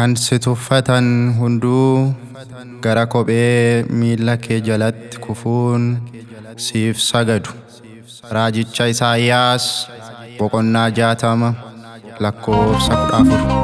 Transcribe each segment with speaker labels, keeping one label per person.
Speaker 1: kan si tuffatan hunduu gara kophee miila kee jalatti kufuun siif sagadu. Raajicha Isaayyaas boqonnaa 60 lakkoofsa 14.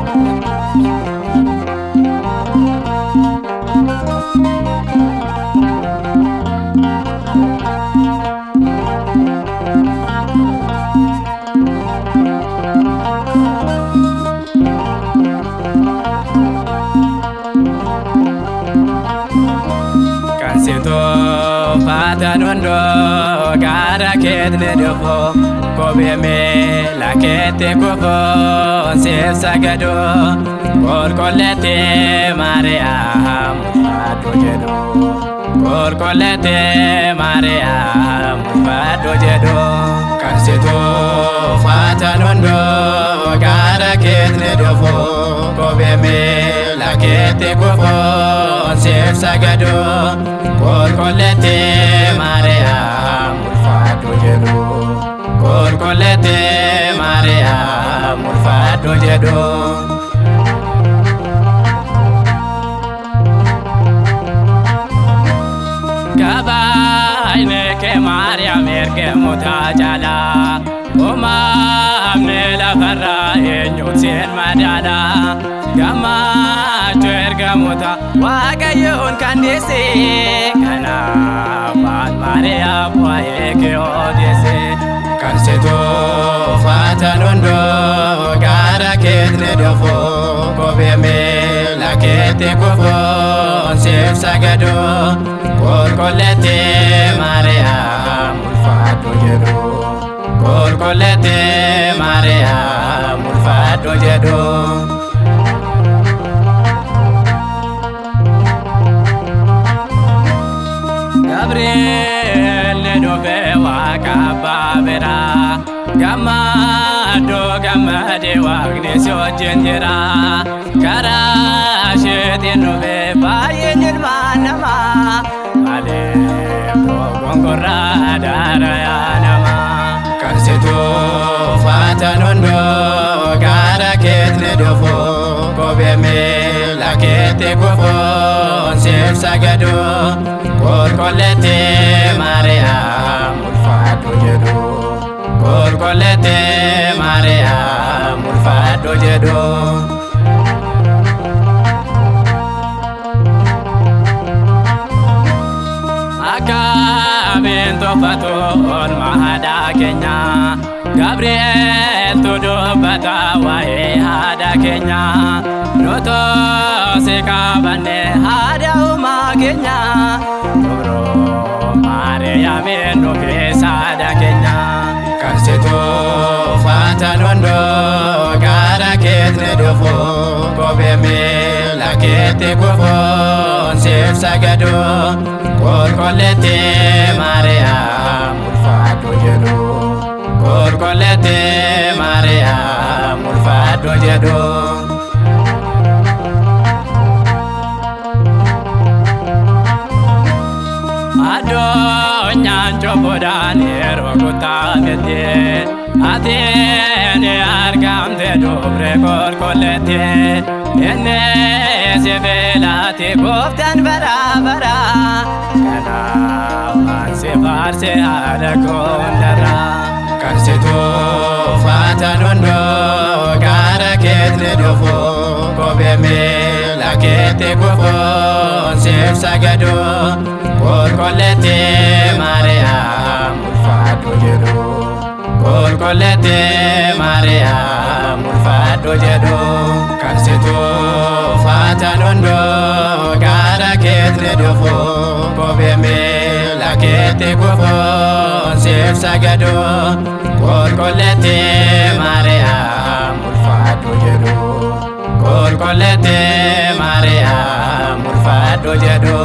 Speaker 2: Fatan undo gara ketne dofo kobe me la kete kofo sef sagado kol kolete Mariam fado jedo kol kolete Mariam fado jedo kanseto fatan undo gara ketne dofo kobe me la kete kofo sef sagado kol kolete Mariam fado jedo kol kolete Mariam fado jedo gabayne ke Mariam erke mutajala umamne la farra enyutsen madala gama jerga muta wagayon kanese kana bat Mariam waeke odese kanseto fatanondo gara ketne dofo kobe me la kete kofo sef sagado kol kolete Mariam fado jedo kol kolete Mariam fado jedo Gabriel dove wakababera gamado gamade wagne sojendera karashete nove bayenir manama ale gongora darayanama kanseto fatanondo gara ketne dofo kobe me la kete kofo sef sagado kol kolete Mariam fado jedo kol kolete Mariam fado jedo akabento fato on mahada kenya Gabriel todo bata wae hada kenya noto sekabane hada uma kenya Mariam no pesada kenya kanseto fatanondo gara ketne dofo kobe me la kete kofo sef sagado kol kolete Mariam fado jedo kol kolete Mariam fado jedo Jobodan erokutagete atene argamte dobre kol kolete enne sevelate goftan barabara kana fanse farse alakondara kanseto fatanondo gara ketne dofo kobe me la kete kofo sef sagado kol kolete Mariam fado jedo kol kolete Mariam fado jedo kanseto fatanondo gara ketne dofo kobe me la kete kofo sef sagado kol kolete Mariam fado jedo kol kolete Mariam fado jedo